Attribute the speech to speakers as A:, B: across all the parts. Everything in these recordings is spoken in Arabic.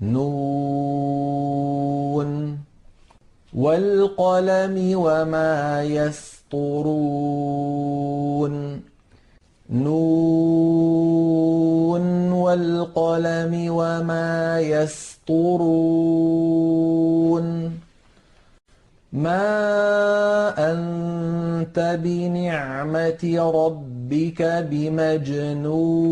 A: نون والقلم وما يسطرون نون والقلم وما يسطرون ما أنت بنعمة ربك بمجنون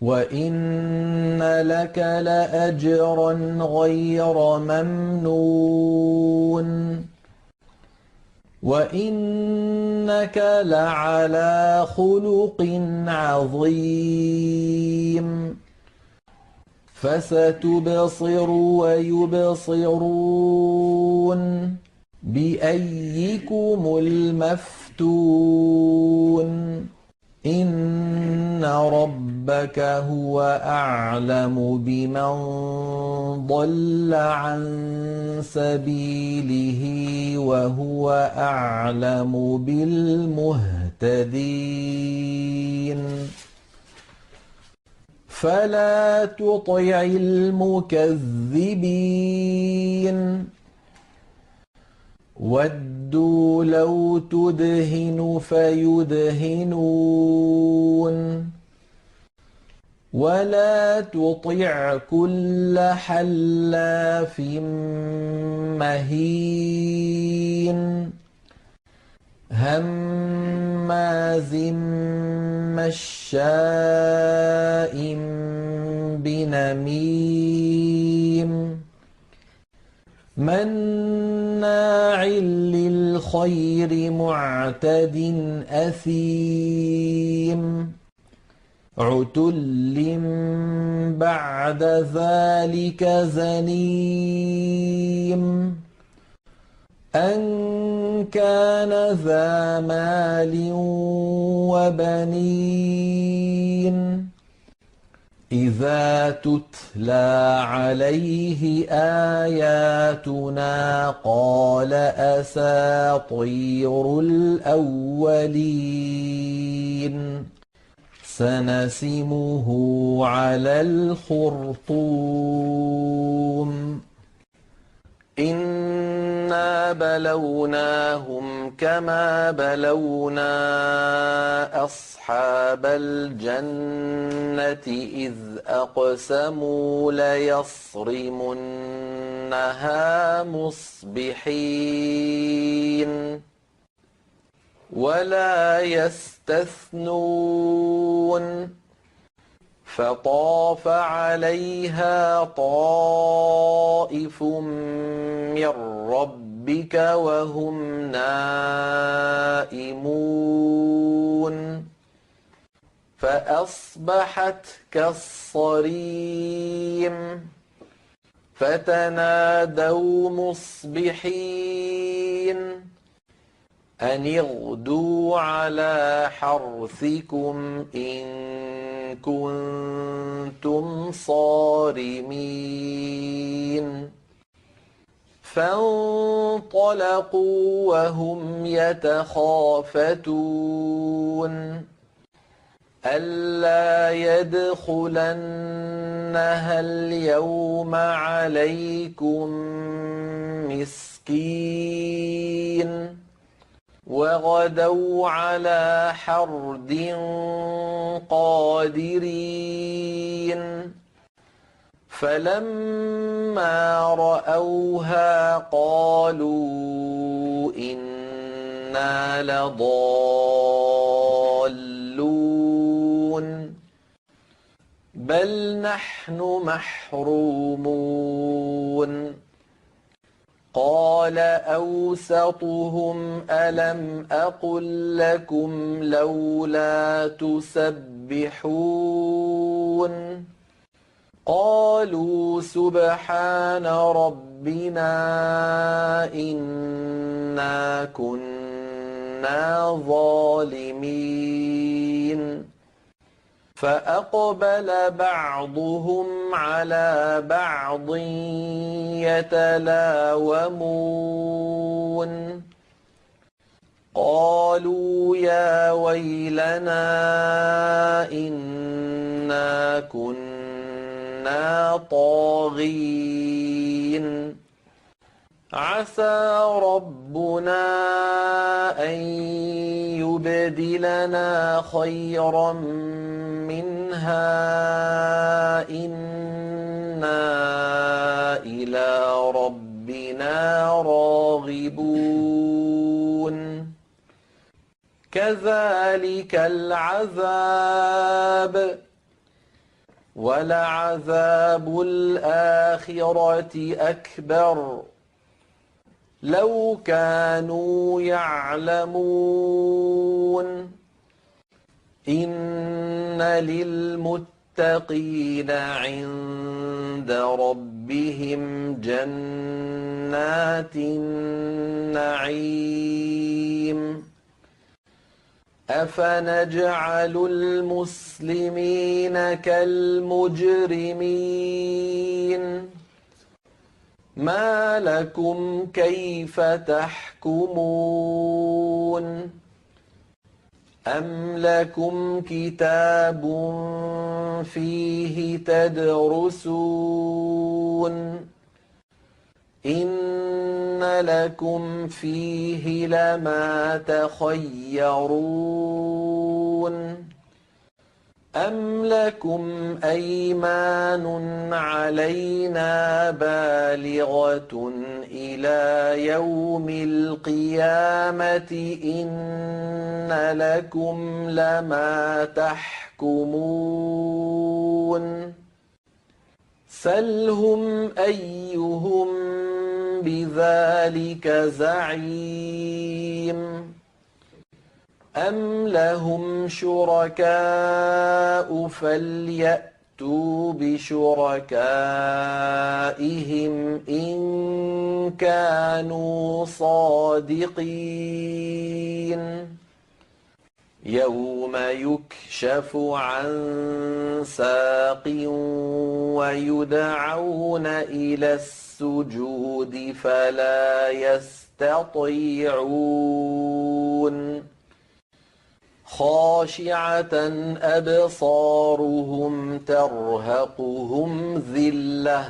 A: وإن لك لأجرا غير ممنون وإنك لعلى خلق عظيم فستبصر ويبصرون بأيكم المفتون إن ربك هو أعلم بمن ضل عن سبيله وهو أعلم بالمهتدين فلا تطع المكذبين ودوا لو تدهن فيدهنون ولا تطع كل حلاف مهين هماز مشاء بنميم مناع للخير معتد أثيم عتل بعد ذلك زنيم أن كان ذا مال وبنين إذا تتلى عليه آياتنا قال أساطير الأولين سنسمه على الخرطوم إنا بلوناهم كما بلونا أصحاب الجنة إذ أقسموا ليصرمنها مصبحين ولا يستثنون فطاف عليها طائف من ربك وهم نائمون فأصبحت كالصريم فتنادوا مصبحين أن اغدوا على حرثكم إن كنتم صارمين فانطلقوا وهم يتخافتون ألا يدخلنها اليوم عليكم مسكين وغدوا على حرد قادرين فلما رأوها قالوا إنا لضالون بل نحن محرومون قال أوسطهم ألم أقل لكم لولا تسبحون قالوا سبحان ربنا إنا كنا ظالمين فأقبل بعضهم على بعض يتلاومون قالوا يا ويلنا إنا كنا كنا طاغين عسى ربنا أن يبدلنا خيرا منها إنا إلى ربنا راغبون كذلك العذاب ولعذاب الآخرة أكبر لو كانوا يعلمون إن للمتقين عند ربهم جنات النعيم أفنجعل المسلمين كالمجرمين ما لكم كيف تحكمون أم لكم كتاب فيه تدرسون إن لكم فيه لما تخيرون أم لكم أيمان علينا بالغة إلى يوم القيامة إن لكم لما تحكمون سلهم أيهم بذلك زعيم أم لهم شركاء فليأتوا بشركائهم إن كانوا صادقين يوم يكشف عن ساق ويدعون إلى السجود فلا يستطيعون خاشعة أبصارهم ترهقهم ذلة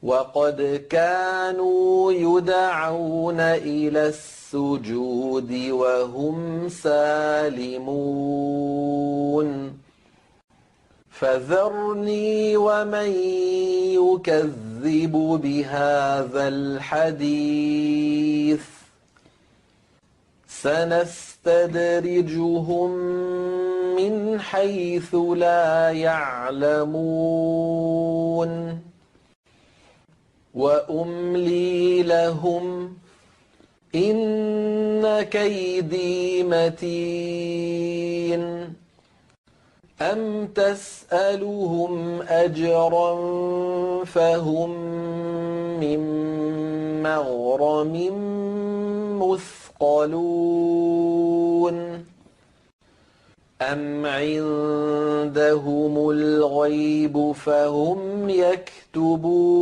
A: وقد كانوا يدعون إلى السجود وهم سالمون فذرني ومن يكذب بهذا الحديث سنستدرجهم من حيث لا يعلمون وأملي لهم إن كيدي متين أم تسألهم أجرا فهم من مغرم مثقلون أم عندهم الغيب فهم يكتبون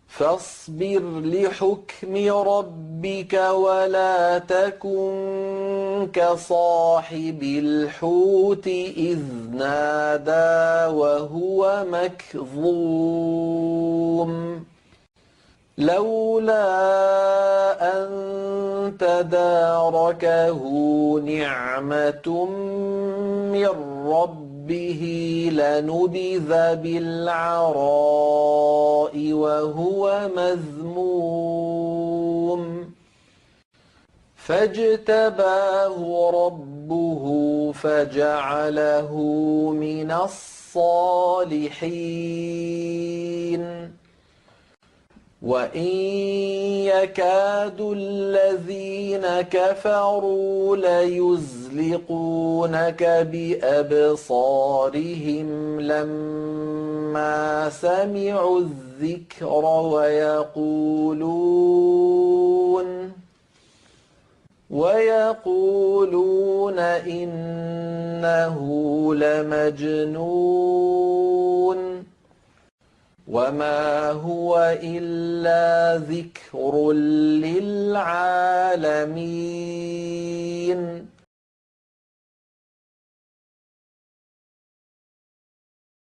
A: فاصبر لحكم ربك ولا تكن كصاحب الحوت إذ نادى وهو مكظوم لولا أن تداركه نعمة من ربه لنبذ بالعراء وهو مذموم فاجتباه ربه فجعله من الصالحين وإن يكاد الذين كفروا ليزلقونك بأبصارهم لما سمعوا الذكر ويقولون إنه لمجنون وما هو إلا ذكر للعالمين